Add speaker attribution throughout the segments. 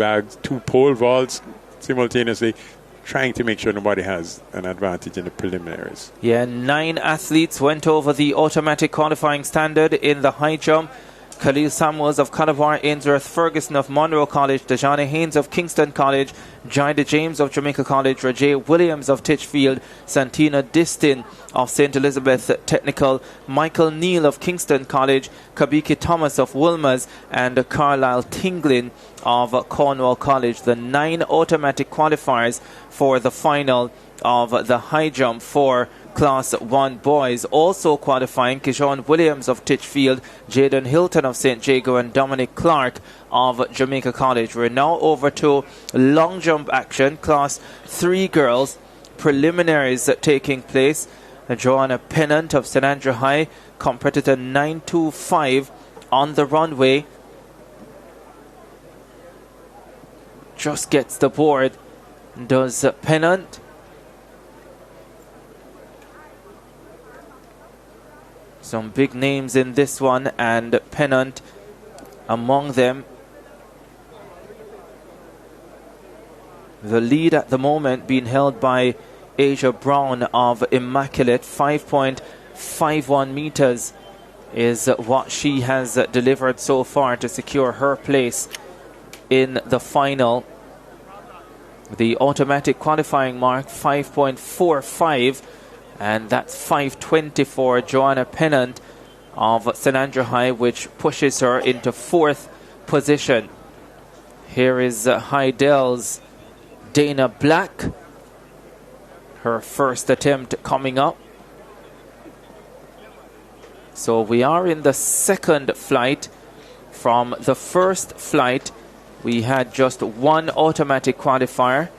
Speaker 1: bags, 2 pole vaults simultaneously, trying to make sure nobody has an advantage in the preliminaries.
Speaker 2: Yeah, 9 athletes went over the automatic qualifying standard in the high jump. Khalil Samuels of Cote Ainsworth Ferguson of Monroe College, Dejani Haynes of Kingston College, Jida James of Jamaica College, Rajay Williams of Titchfield, Santina Distin of St. Elizabeth Technical, Michael Neal of Kingston College, Kabiki Thomas of Wilmers, and Carlisle Tinglin of Cornwall College. The 9 automatic qualifiers for the final of the high jump for Class 1 boys. Also qualifying, Kishan Williams of Titchfield, Jaden Hilton of St. Jago, and Dominic Clark of Jamaica College. We're now over to long jump action. Class 3 girls, preliminaries taking place. Joanna Pennant of St. Andrew High, competitor 925 on the runway. Just gets the board. Does Pennant. Some big names in this one, and Pennant among them. The lead at the moment being held by Asia Brown of Immaculate. 5.51 meters is what she has delivered so far to secure her place in the final. The automatic qualifying mark 5.45, and that's 5:20 for Joanna Pennant of St. Andrew High, which pushes her into 4th position. Here is Heidel's Dana Black, her first attempt coming up. So we are in the second flight. From the first flight, we had just 1 automatic qualifier.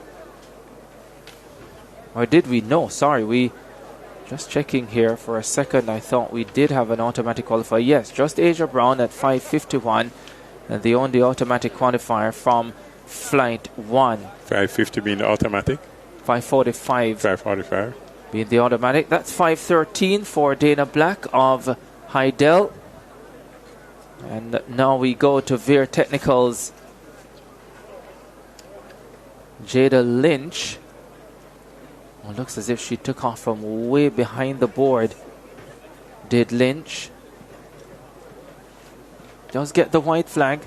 Speaker 2: Or did we? No, sorry, we just checking here for a second. I thought we did have an automatic qualifier. Yes, just Asia Brown at 5:51, and the only automatic qualifier from flight 1.
Speaker 1: 550 being the automatic.
Speaker 2: 5:45.
Speaker 1: 5:45
Speaker 2: being the automatic. That's 5:13 for Dana Black of Heidel. And now we go to Veer Technicals. Jada Lynch. Well, looks as if she took off from way behind the board. Did Lynch. Does get the white flag.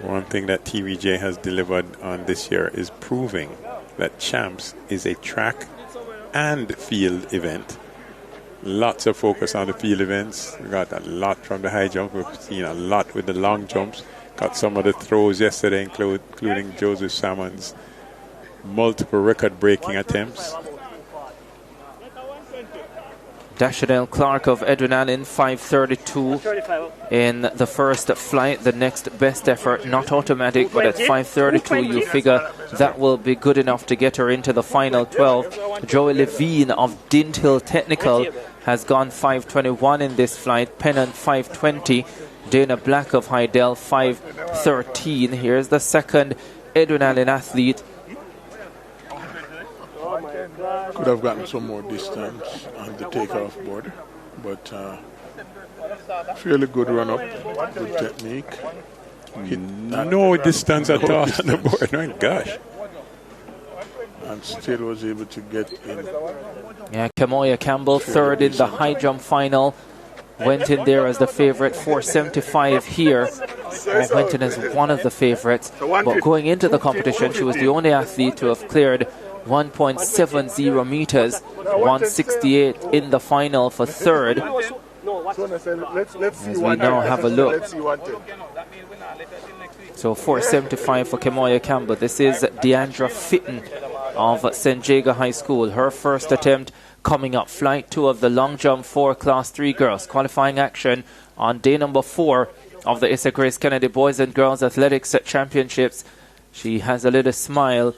Speaker 1: One thing that TVJ has delivered on this year is proving that Champs is a track and field event. Lots of focus on the field events. We got a lot from the high jump. We've seen a lot with the long jumps. Got some of the throws yesterday, including Joseph Salmon's multiple record-breaking attempts.
Speaker 2: Dashanelle Clark of Edwin Allen, 5:32 in the first flight. The next best effort, not automatic, but at 5:32 you figure that will be good enough to get her into the final 12. Joey Levine of Dint Hill Technical has gone 5:21 in this flight. Pennant 5:20. Dana Black of Heidel 5:13. Here's the second Edwin Allen athlete.
Speaker 3: Could have gotten some more distance on the takeoff board, but fairly good run up, good technique.
Speaker 1: No distance at all on the board. My gosh.
Speaker 3: And still was able to get in.
Speaker 2: Yeah, Kamoya Campbell, third in the high jump final. Went in there as the favorite, 475 here. Went in as one of the favorites. But going into the competition, she was the only athlete to have cleared 1.70 meters, 168 in the final for third. As we now have a look. So 475 for Kamoya Campbell. This is Deandra Fitton of St. Jago High School. Her first attempt coming up. Flight 2 of the long jump for Class 3 girls. Qualifying action on day number 4 of the ISSA Grace Kennedy Boys and Girls Athletics Championships. She has a little smile,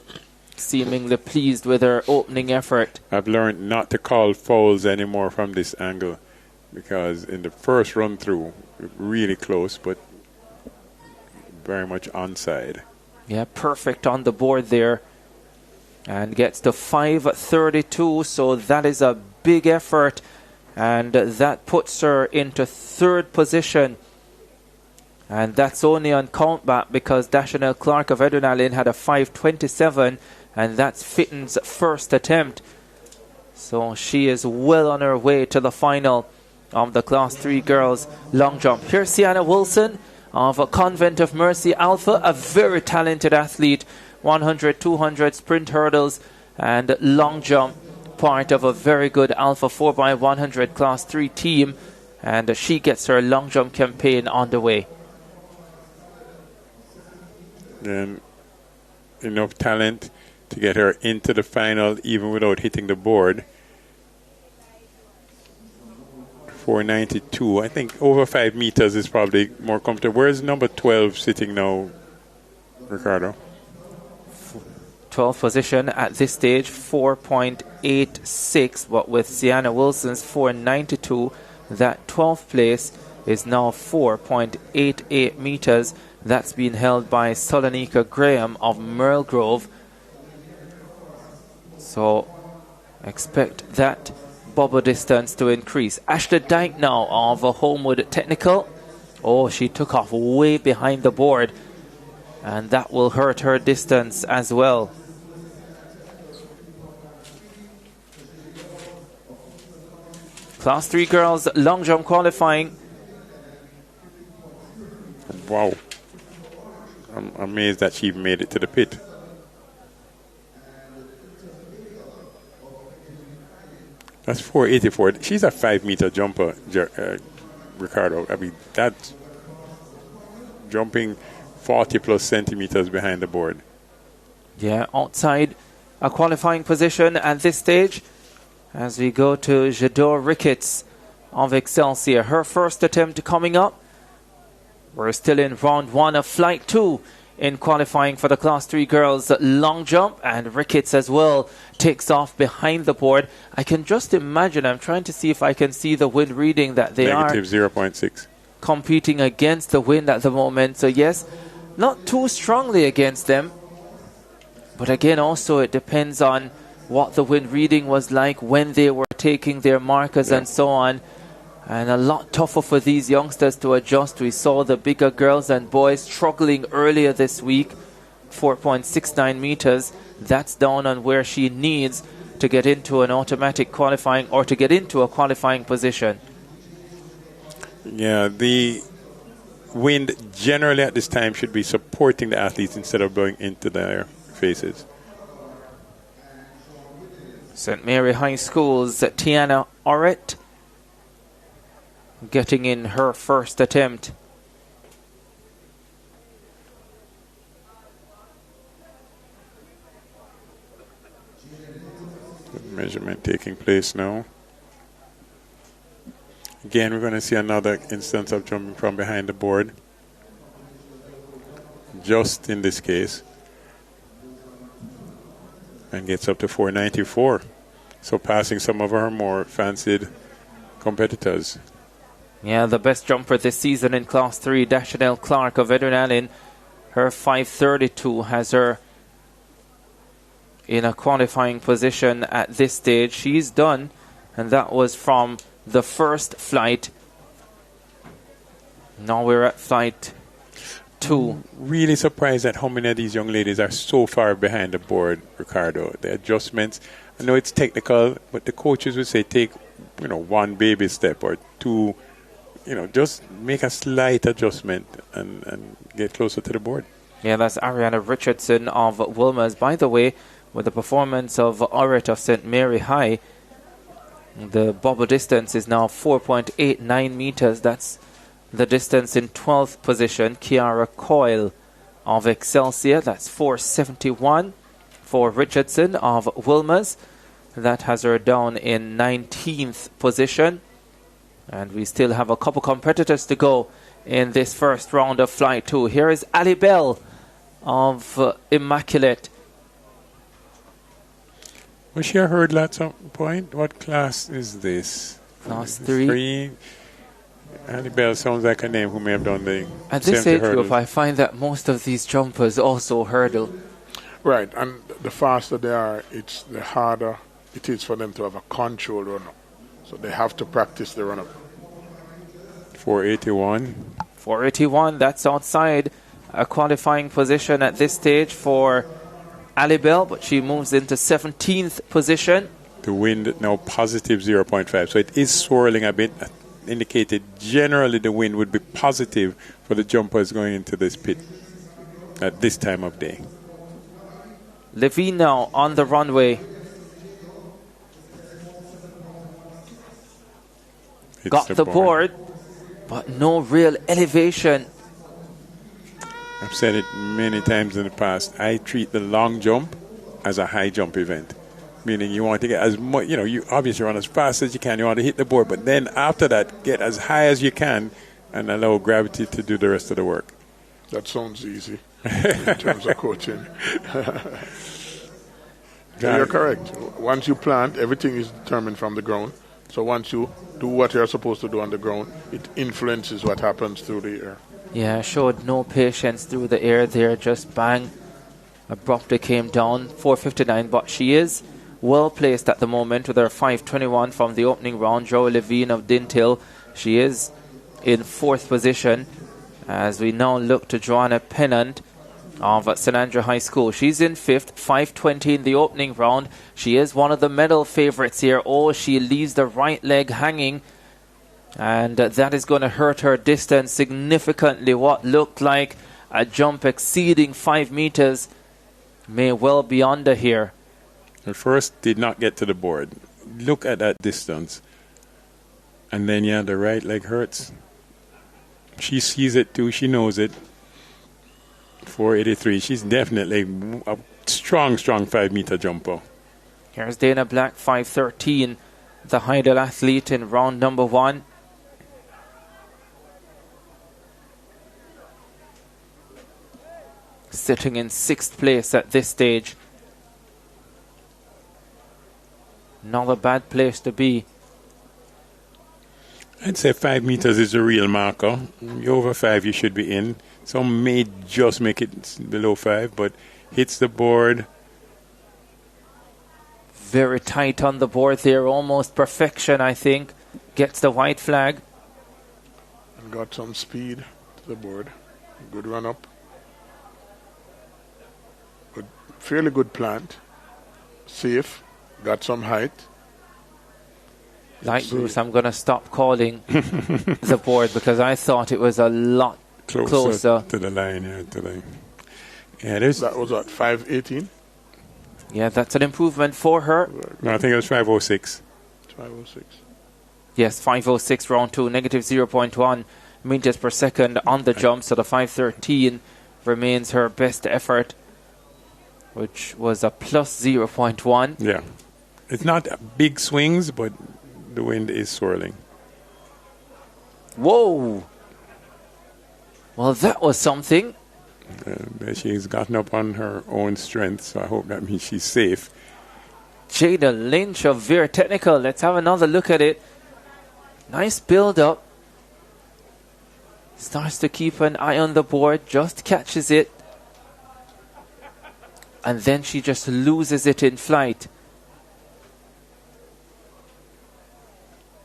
Speaker 2: seemingly pleased with her opening effort.
Speaker 1: I've learned not to call fouls anymore from this angle, because in the first run through, really close, but very much onside.
Speaker 2: Yeah, perfect on the board there. And gets to 5:32, so that is a big effort. and that puts her into third position. And that's only on count back because Dashanelle Clark of Adrenaline had a 5:27, and that's Fitton's first attempt. So she is well on her way to the final of the Class 3 girls long jump. Here's Sienna Wilson of a Convent of Mercy Alpha, a very talented athlete, 100, 200 sprint hurdles and long jump, part of a very good Alpha 4x100 Class 3 team, and she gets her long jump campaign underway.
Speaker 1: And enough talent to get her into the final even without hitting the board. 492. I think over 5 meters is probably more comfortable. Where's number 12 sitting now, Ricardo?
Speaker 2: 12th position at this stage, 4.86, but with Sienna Wilson's 492, that 12th place is now 4.88 meters. That's been held by Solonika Graham of Merle Grove. So expect that bubble distance to increase. Ashley Dyke now of Homewood Technical. Oh, she took off way behind the board, and that will hurt her distance as well. Class 3 girls long jump qualifying.
Speaker 1: Wow. I'm amazed that she even made it to the pit. That's 484. She's a 5-meter jumper, Ricardo. I mean, that's jumping 40 plus centimeters behind the board.
Speaker 2: Yeah, outside a qualifying position at this stage as we go to Jador Ricketts of Excelsior. Her first attempt coming up. We're still in round 1 of flight 2 in qualifying for the Class 3 girls long jump, and Ricketts as well takes off behind the board. I can just imagine, I'm trying to see if I can see the wind reading that they
Speaker 1: Negative
Speaker 2: are
Speaker 1: 0.6.
Speaker 2: competing against the wind at the moment. So yes, not too strongly against them, but again also it depends on what the wind reading was like when they were taking their markers and so on. And a lot tougher for these youngsters to adjust. We saw the bigger girls and boys struggling earlier this week. 4.69 meters. That's down on where she needs to get into an automatic qualifying or to get into a qualifying position.
Speaker 1: Yeah, the wind generally at this time should be supporting the athletes instead of blowing into their faces.
Speaker 2: St. Mary High School's Tiana Orett getting in her first attempt.
Speaker 1: Measurement taking place now. Again, we're going to see another instance of jumping from behind the board. Just in this case. And gets up to 494. So passing some of her more fancied competitors.
Speaker 2: Yeah, the best jumper this season in Class 3, Dashanelle Clark of Adrenaline. Her 532 has her in a qualifying position at this stage. She's done, and that was from the first flight. Now we're at flight 2.
Speaker 1: Really surprised at how many of these young ladies are so far behind the board, Ricardo. The adjustments, I know it's technical, but the coaches would say take, one baby step or two. Just make a slight adjustment and get closer to the board.
Speaker 2: Yeah, that's Ariana Richardson of Wilmers. By the way, with the performance of Orett of St. Mary High, the bubble distance is now 4.89 meters. That's the distance in 12th position. Kiara Coyle of Excelsior, that's 471 for Richardson of Wilmers. That has her down in 19th position. And we still have a couple competitors to go in this first round of Flight 2. Here is Ali Bell of Immaculate.
Speaker 1: Was she a hurdle at some point? What class is this?
Speaker 2: Class 3.
Speaker 1: Ali Bell sounds like a name who may have done the
Speaker 2: At this age group, I find that most of these jumpers also hurdle.
Speaker 3: Right, and the faster they are, the harder it is for them to have a control run. So they have to practice the run-up.
Speaker 1: 481.
Speaker 2: 481, that's outside a qualifying position at this stage for Alibel, but she moves into 17th position.
Speaker 1: The wind now positive 0.5, so it is swirling a bit. Indicated generally the wind would be positive for the jumpers going into this pit at this time of day.
Speaker 2: Levine now on the runway. Got the board, but no real elevation.
Speaker 1: I've said it many times in the past. I treat the long jump as a high jump event. Meaning you want to get as much, you obviously run as fast as you can. You want to hit the board, but then after that, get as high as you can and allow gravity to do the rest of the work.
Speaker 3: That sounds easy in terms of coaching. You're correct. Once you plant, everything is determined from the ground. So once you do what you're supposed to do on the ground, it influences what happens through the air.
Speaker 2: Yeah, showed no patience through the air there. Just bang, abruptly came down. 459, but she is well placed at the moment with her 521 from the opening round. Joe Levine of Dintil, she is in 4th position as we now look to Joanna Pennant of St. Andrew High School. She's in 5th, 520 in the opening round. She is one of the medal favourites here. Oh, she leaves the right leg hanging, and that is going to hurt her distance significantly. What looked like a jump exceeding 5 meters may well be under here.
Speaker 1: Her first did not get to the board. Look at that distance. And then, the right leg hurts. She sees it too. She knows it. 483. She's definitely a strong 5-meter jumper.
Speaker 2: Here's Dana Black, 513, the Heidel athlete in round number 1. Sitting in 6th place at this stage. Not a bad place to be.
Speaker 1: I'd say 5 meters is a real marker. You're over 5, you should be in. Some may just make it below 5, but hits the board.
Speaker 2: Very tight on the board there, almost perfection, I think. Gets the white flag.
Speaker 3: And got some speed to the board. Good run up. Good, fairly good plant. Safe. Got some height.
Speaker 2: Like Bruce, I'm going to stop calling the board because I thought it was a lot closer
Speaker 1: to the line here today.
Speaker 3: That was what, 518?
Speaker 2: Yeah, that's an improvement for her.
Speaker 1: No, I think it was 506.
Speaker 3: 506.
Speaker 2: Yes, 506 round 2, negative 0.1 meters per second on the jump, so the 513 remains her best effort, which was a plus 0.1.
Speaker 1: Yeah. It's not big swings, but the wind is swirling.
Speaker 2: Whoa! Well, that was something.
Speaker 1: She's gotten up on her own strength, so I hope that means she's safe.
Speaker 2: Jada Lynch of Veer Technical. Let's have another look at it. Nice build-up. Starts to keep an eye on the board, just catches it. And then she just loses it in flight.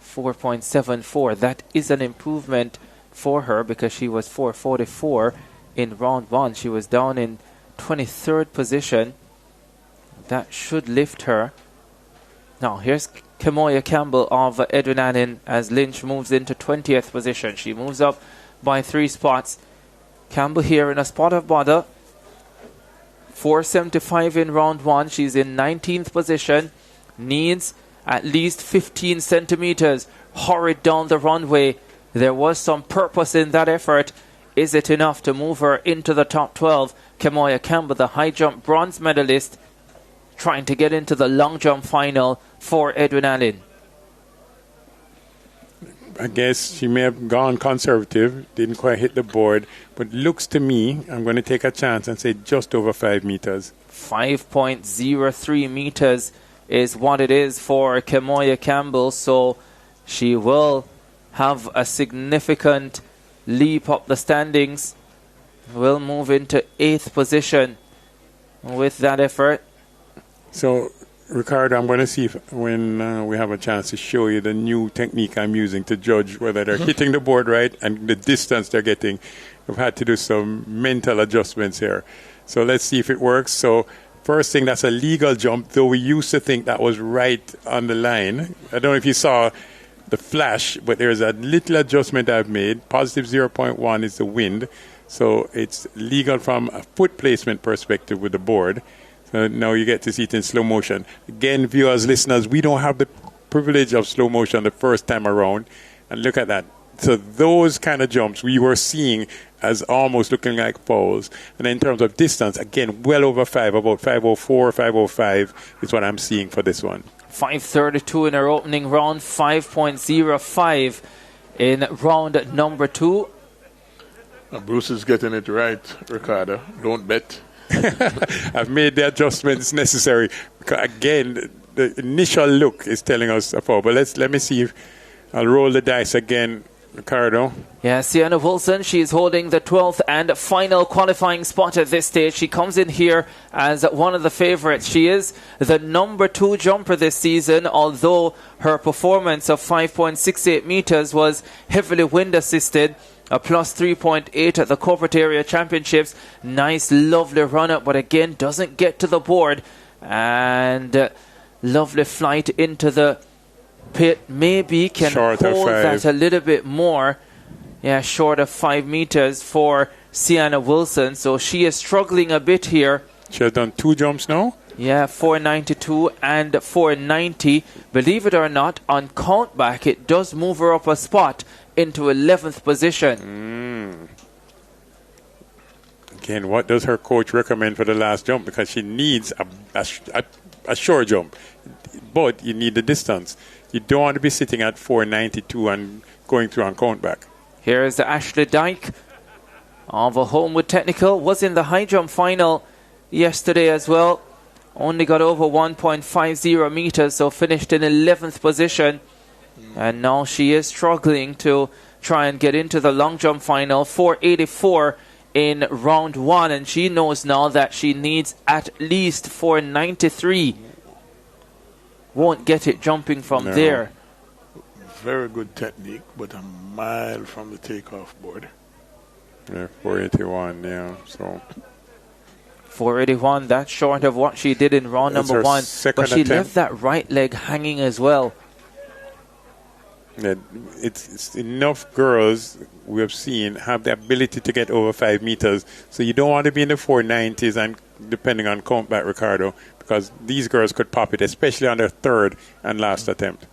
Speaker 2: 4.74. That is an improvement for her because she was 4.44 in round 1. She was down in 23rd position. That should lift her. Now here's Kemoya Campbell of Edwin Allen as Lynch moves into 20th position. She moves up by 3 spots. Campbell here in a spot of bother. 4.75 in round 1. She's in 19th position. Needs at least 15 centimeters. Hurried down the runway. There was some purpose in that effort. Is it enough to move her into the top 12? Kemoya Campbell, the high jump bronze medalist, trying to get into the long jump final for Edwin Allen.
Speaker 1: I guess she may have gone conservative, didn't quite hit the board, but looks to me, I'm going to take a chance and say just over 5 meters.
Speaker 2: 5.03 meters is what it is for Kemoya Campbell, so she will have a significant leap up the standings. Will move into 8th position with that effort.
Speaker 1: So Ricardo, I'm going to see if, when we have a chance to show you the new technique I'm using to judge whether they're hitting the board right and the distance they're getting. We've had to do some mental adjustments here. So let's see if it works. So first thing, that's a legal jump, though we used to think that was right on the line. I don't know if you saw the flash, but there's a little adjustment I've made. Positive 0.1 is the wind. So it's legal from a foot placement perspective with the board. So now you get to see it in slow motion. Again, viewers, listeners, we don't have the privilege of slow motion the first time around. And look at that. So those kind of jumps we were seeing as almost looking like fouls. And in terms of distance, again, well over 5, about 504, 505 is what I'm seeing for this one.
Speaker 2: 5:32 in our opening round, 5.05 in round number 2.
Speaker 3: Bruce is getting it right, Ricardo. Don't bet.
Speaker 1: I've made the adjustments necessary. Because again, the initial look is telling us a foul. But let me see if I'll roll the dice again, Ricardo.
Speaker 2: Yeah, Sienna Wilson, she is holding the 12th and final qualifying spot at this stage. She comes in here as one of the favourites. She is the number 2 jumper this season, although her performance of 5.68 metres was heavily wind assisted. A plus 3.8 at the corporate area championships. Nice, lovely run up, but again, doesn't get to the board. And lovely flight into the pit. Maybe can
Speaker 1: short
Speaker 2: hold that a little bit more. Yeah, short of 5 meters for Sienna Wilson. So she is struggling a bit here.
Speaker 1: She has done 2 jumps now.
Speaker 2: Yeah, 492 and 490. Believe it or not, on countback, it does move her up a spot into 11th position.
Speaker 1: Again, what does her coach recommend for the last jump? Because she needs a short jump, but you need the distance. You don't want to be sitting at 492 and going through on countback.
Speaker 2: Here is Ashley Dyke of a Homewood Technical. Was in the high jump final yesterday as well. Only got over 1.50 meters, so finished in 11th position. And now she is struggling to try and get into the long jump final. 484 in round 1, and she knows now that she needs at least 493. Won't get it jumping from there.
Speaker 3: Very good technique, but a mile from the takeoff board.
Speaker 1: Yeah, 481, yeah. So
Speaker 2: 481, that's short of what she did in round number 1. But she left that right leg hanging as well.
Speaker 1: Yeah, it's enough girls we have seen have the ability to get over 5 meters. So you don't want to be in the 490s and depending on countback, Ricardo, because these girls could pop it, especially on their third and last attempt.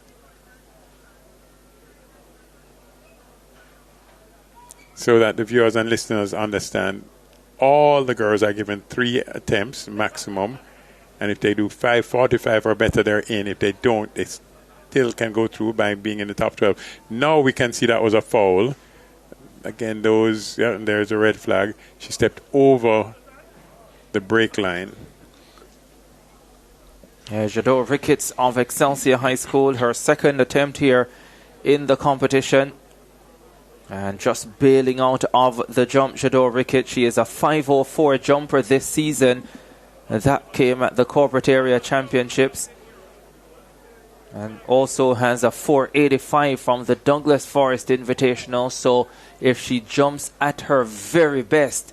Speaker 1: So that the viewers and listeners understand, all the girls are given 3 attempts maximum, and if they do 5:45 or better, they're in. If they don't, they still can go through by being in the top 12. Now we can see that was a foul. Again, and there's a red flag. She stepped over the break line.
Speaker 2: Jadot Ricketts of Excelsior High School, her second attempt here in the competition. And just bailing out of the jump, Jadot Ricketts. She is a 504 jumper this season. That came at the corporate area championships. And also has a 485 from the Douglas Forest Invitational. So if she jumps at her very best,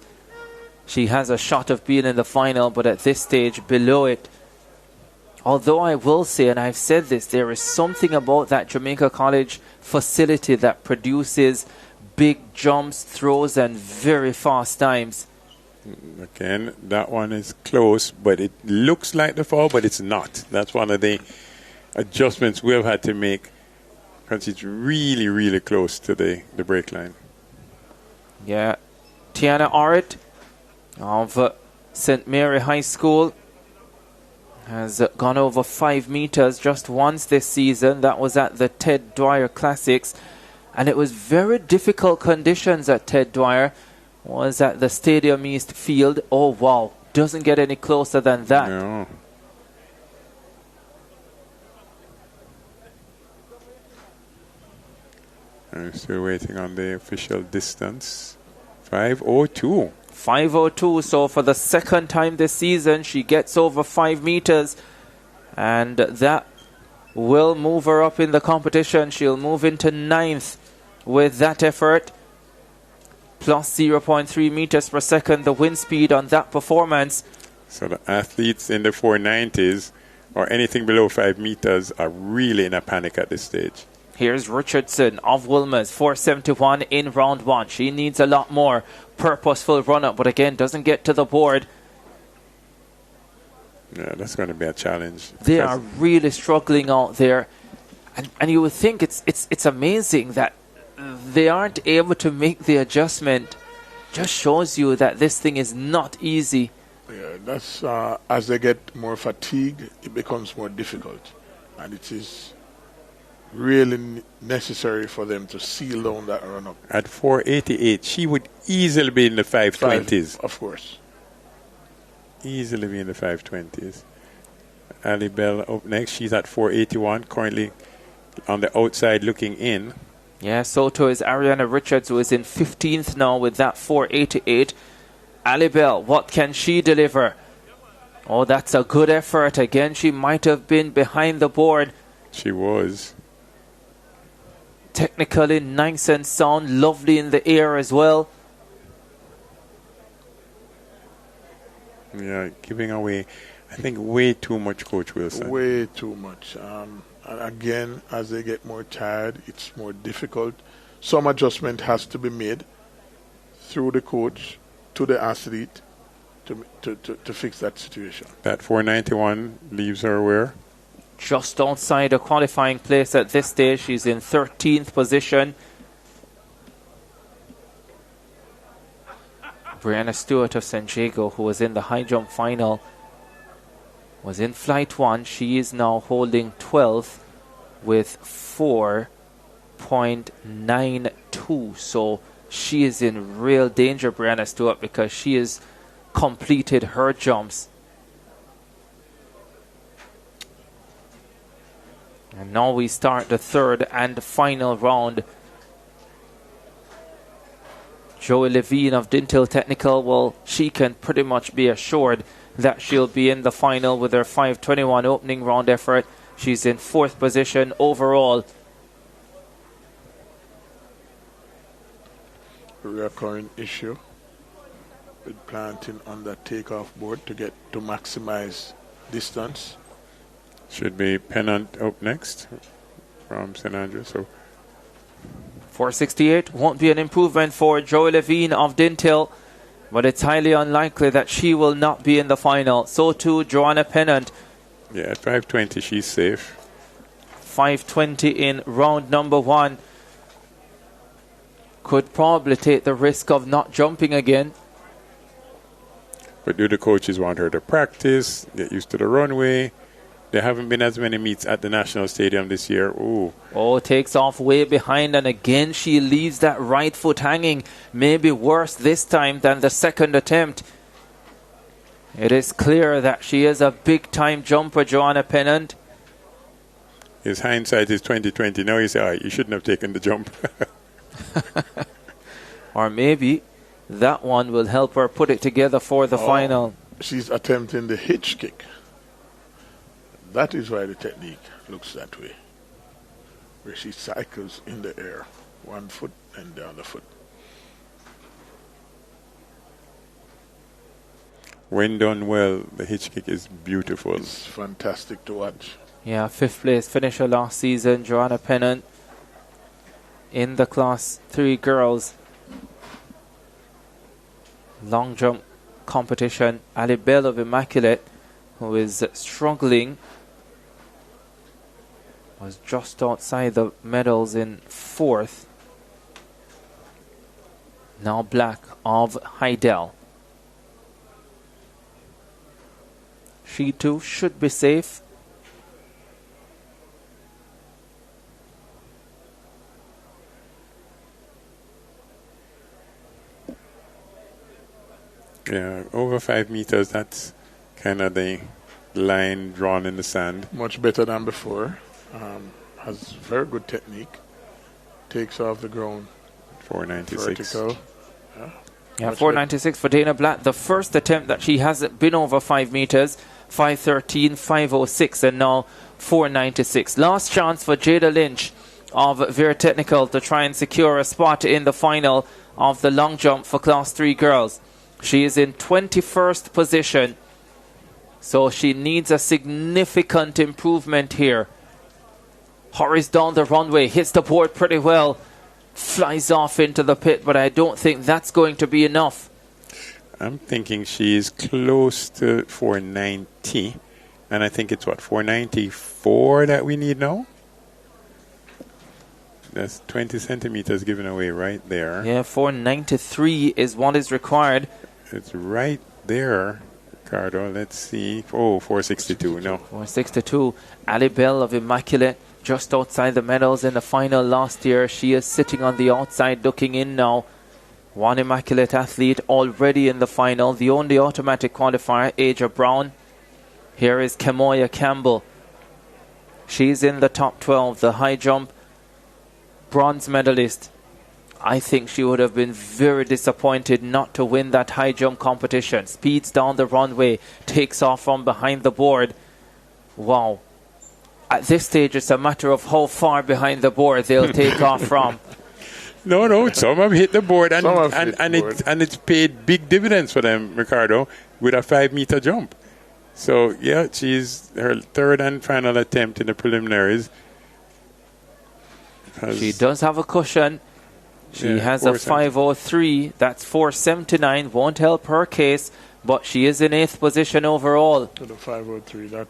Speaker 2: she has a shot of being in the final. But at this stage, below it. Although I will say, and I've said this, there is something about that Jamaica College facility that produces big jumps, throws, and very fast times.
Speaker 1: Again, that one is close, but it looks like the foul, but it's not. That's one of the adjustments we've had to make because it's really, really close to the break line.
Speaker 2: Yeah. Tiana Orrit of St. Mary High School has gone over 5 meters just once this season. That was at the Ted Dwyer Classics. And it was very difficult conditions at Ted Dwyer. Was at the Stadium East field. Oh, wow. Doesn't get any closer than that.
Speaker 1: No. I'm still waiting on the official distance. 5:02.
Speaker 2: 5:02. So for the second time this season, she gets over 5 meters. And that will move her up in the competition. She'll move into 9th with that effort. Plus 0.3 meters per second, the wind speed on that performance.
Speaker 1: So the athletes in the 490s or anything below 5 meters are really in a panic at this stage.
Speaker 2: Here's Richardson of Wilmers, 471 in round 1. She needs a lot more purposeful run-up, but again, doesn't get to the board.
Speaker 1: Yeah, that's going to be a challenge.
Speaker 2: They are really struggling out there. And you would think it's amazing that they aren't able to make the adjustment. Just shows you that this thing is not easy.
Speaker 3: Yeah, that's as they get more fatigued, it becomes more difficult. And it is really necessary for them to seal down that run-up.
Speaker 1: At 488, she would easily be in the 520s.
Speaker 3: Of course.
Speaker 1: Easily be in the 520s. Ali Bell up next. She's at 481, currently on the outside looking in.
Speaker 2: Yeah, so too is Ariana Richards, who is in 15th now with that 488. Ali Bell, what can she deliver? Oh, that's a good effort. Again, she might have been behind the board.
Speaker 1: She was.
Speaker 2: Technically nice and sound, lovely in the air as well.
Speaker 1: Yeah, giving away, I think, way too much, Coach Wilson.
Speaker 3: Way too much. And again, as they get more tired, it's more difficult. Some adjustment has to be made through the coach to the athlete to fix that situation.
Speaker 1: That 491 leaves her where?
Speaker 2: Just outside a qualifying place at this stage. She's in 13th position. Brianna Stewart of San Diego, who was in the high jump final, was in flight 1. She is now holding 12th with 4.92. So she is in real danger, Brianna Stewart, because she has completed her jumps. And now we start the third and final round. Joey Levine of Dintil Technical, well, she can pretty much be assured that she'll be in the final with her 5:21 opening round effort. She's in 4th position overall.
Speaker 3: Recurring issue with planting on that takeoff board to maximize distance.
Speaker 1: Should be Pennant up next from St. Andrews. So
Speaker 2: 468 won't be an improvement for Joey Levine of Dintil, but it's highly unlikely that she will not be in the final. So too Joanna Pennant.
Speaker 1: yeah, at 520 she's safe.
Speaker 2: 520 in round number 1. Could probably take the risk of not jumping again.
Speaker 1: But do the coaches want her to practice, get used to the runway? There haven't been as many meets at the National Stadium this year. Ooh.
Speaker 2: Oh, takes off way behind, and again she leaves that right foot hanging. Maybe worse this time than the second attempt. It is clear that she is a big-time jumper, Joanna Pennant.
Speaker 1: His hindsight is 2020. Now you say, oh, you shouldn't have taken the jump.
Speaker 2: Or maybe that one will help her put it together for the final.
Speaker 3: She's attempting the hitch kick. That is why the technique looks that way, where she cycles in the air, one foot and the other foot.
Speaker 1: When done well, the hitch kick is beautiful.
Speaker 3: It's fantastic to watch.
Speaker 2: Yeah, 5th place finisher last season, Joanna Pennant, in the Class 3 girls long jump competition. Ali Bell of Immaculate, who is struggling, was just outside the medals in 4th. Now Black of Heidel. She too should be safe.
Speaker 1: Yeah, over 5 meters, that's kind of the line drawn in the sand.
Speaker 3: Much better than before. Has very good technique. Takes off the ground.
Speaker 1: 496.
Speaker 3: Vertical.
Speaker 2: Yeah, 496 for Dana Black. The first attempt that she hasn't been over 5 meters. 5:13, 5:06, and now 4:96. Last chance for Jada Lynch of Veer Technical to try and secure a spot in the final of the long jump for Class 3 girls. She is in 21st position, so she needs a significant improvement here. Hurries down the runway, hits the board pretty well, flies off into the pit, but I don't think that's going to be enough.
Speaker 1: I'm thinking she's close to 490, and I think it's 494 that we need now? That's 20 centimeters given away right there.
Speaker 2: Yeah, 493 is what is required.
Speaker 1: It's right there, Ricardo. Let's see. Oh, 462. No.
Speaker 2: 462. Ali Bell of Immaculate just outside the medals in the final last year. She is sitting on the outside looking in now. One Immaculate athlete already in the final. The only automatic qualifier, Aja Brown. Here is Kemoya Campbell. She's in the top 12. The high jump bronze medalist. I think she would have been very disappointed not to win that high jump competition. Speeds down the runway, takes off from behind the board. Wow. At this stage, it's a matter of how far behind the board they'll take off from.
Speaker 1: No, some have hit the board, and it's paid big dividends for them, Ricardo, with a 5-meter jump. So, yeah, she's her third and final attempt in the preliminaries.
Speaker 2: She does have a cushion. She has a 5:03. That's 4:79. Won't help her case, but she is in 8th position overall.
Speaker 3: To the 5:03,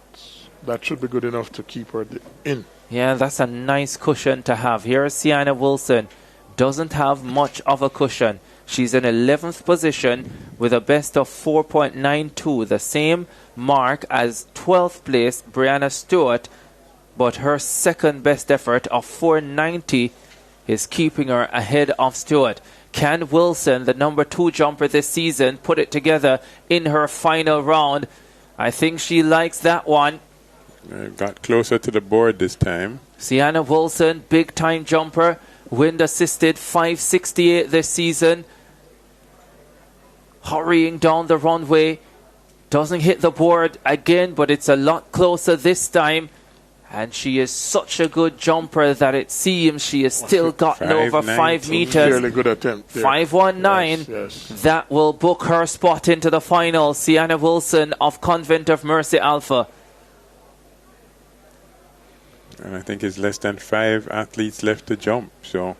Speaker 3: that should be good enough to keep her in.
Speaker 2: Yeah, that's a nice cushion to have. Here's Sienna Wilson. Doesn't have much of a cushion. She's in 11th position with a best of 4.92, the same mark as 12th place Brianna Stewart, but her second best effort of 490 is keeping her ahead of Stewart. Can Wilson, the number 2 jumper this season, put it together in her final round? I think she likes that one.
Speaker 1: Got closer to the board this time.
Speaker 2: Sienna Wilson, big time jumper, wind assisted 568 this season. Hurrying down the runway, doesn't hit the board again, but it's a lot closer this time. And she is such a good jumper that it seems she has still gotten over 5 meters.
Speaker 3: Really good attempt.
Speaker 2: 519.
Speaker 3: Yes.
Speaker 2: That will book her spot into the final. Sienna Wilson of Convent of Mercy Alpha.
Speaker 1: And I think it's less than 5 athletes left to jump, so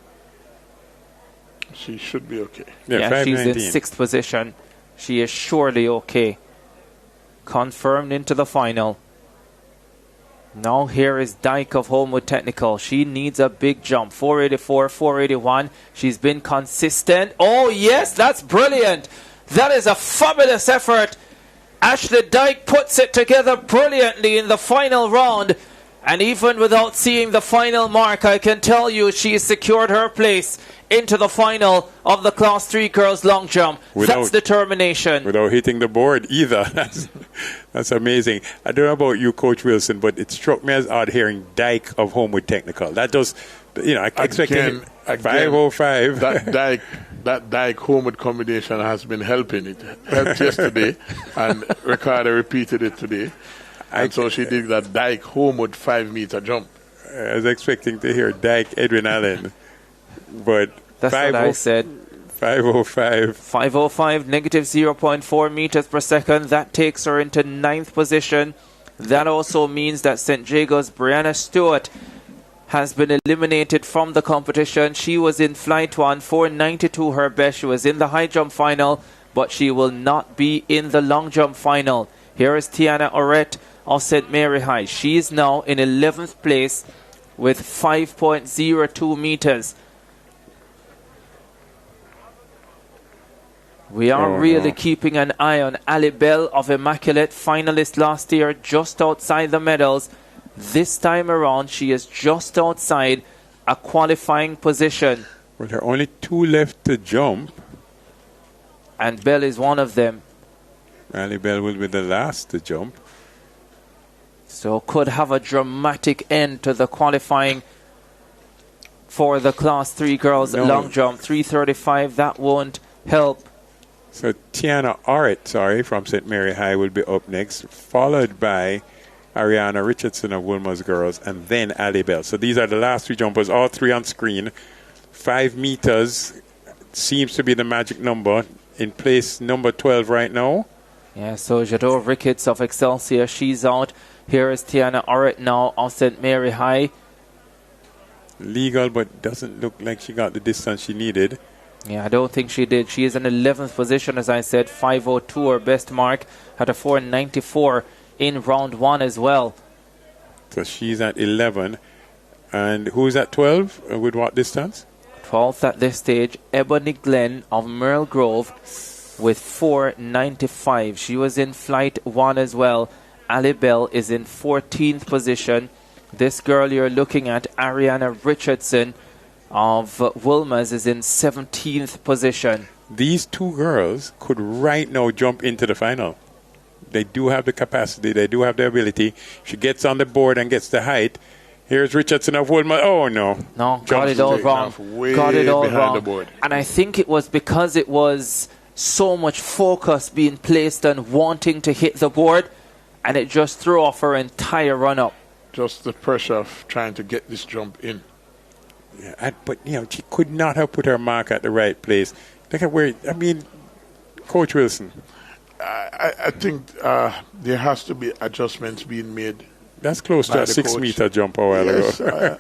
Speaker 3: she should be okay.
Speaker 2: Yeah, she's in 6th position. She is surely okay. Confirmed into the final. Now here is Dyke of Homewood Technical. She needs a big jump. 484, 481. She's been consistent. Oh, yes, that's brilliant. That is a fabulous effort. Ashley Dyke puts it together brilliantly in the final round. And even without seeing the final mark, I can tell you she has secured her place into the final of the Class 3 girls long jump. That's determination.
Speaker 1: Without hitting the board either. That's amazing. I don't know about you, Coach Wilson, but it struck me as odd hearing Dyke of Homewood Technical. That does, I expected 505.
Speaker 3: That Dyke Homewood combination has been helping. It helped yesterday, and Ricardo repeated it today. And so she did that Dyke Homewood 5-meter jump.
Speaker 1: I was expecting to hear Dyke Edwin Allen, but
Speaker 2: that's what I said.
Speaker 1: 505.
Speaker 2: 505, negative 0.4 meters per second. That takes her into 9th position. That also means that St. Jago's Brianna Stewart has been eliminated from the competition. She was in flight 1, 492 her best. She was in the high jump final, but she will not be in the long jump final. Here is Tiana Orette of St. Mary High. She is now in 11th place with 5.02 meters. We are really keeping an eye on Ali Bell of Immaculate, finalist last year, just outside the medals. This time around, she is just outside a qualifying position.
Speaker 1: Well, there are only 2 left to jump.
Speaker 2: And Bell is one of them.
Speaker 1: Ali Bell will be the last to jump.
Speaker 2: So could have a dramatic end to the qualifying for the Class 3 girls long jump. 335, that won't help.
Speaker 1: So Tiana Orrit, from St. Mary High will be up next, followed by Ariana Richardson of Wilma's Girls, and then Ali Bell. So these are the last three jumpers, all three on screen. 5 meters seems to be the magic number. In place number 12 right now.
Speaker 2: Yeah, so Jadot Ricketts of Excelsior, she's out. Here is Tiana Orrit now of St. Mary High.
Speaker 1: Legal, but doesn't look like she got the distance she needed.
Speaker 2: Yeah, I don't think she did. She is in 11th position, as I said. 5:02 her best mark. Had a 4:94 in round 1 as well.
Speaker 1: So she's at 11. And who's at 12? With what distance?
Speaker 2: 12th at this stage, Ebony Glenn of Merle Grove with 4:95. She was in flight 1 as well. Ali Bell is in 14th position. This girl you're looking at, Ariana Richardson of Wilma's, is in 17th position.
Speaker 1: These two girls could right now jump into the final. They do have the capacity. They do have the ability. She gets on the board and gets the height. Here's Richardson of Wilma. Oh, no.
Speaker 2: No, got it all wrong. Got it all wrong. And I think it was because it was so much focus being placed on wanting to hit the board, and it just threw off her entire run-up.
Speaker 3: Just the pressure of trying to get this jump in.
Speaker 1: Yeah, but, she could not have put her mark at the right place. Look at where, Coach Wilson.
Speaker 3: I think there has to be adjustments being made.
Speaker 1: That's close to a 6 meter jump a while ago.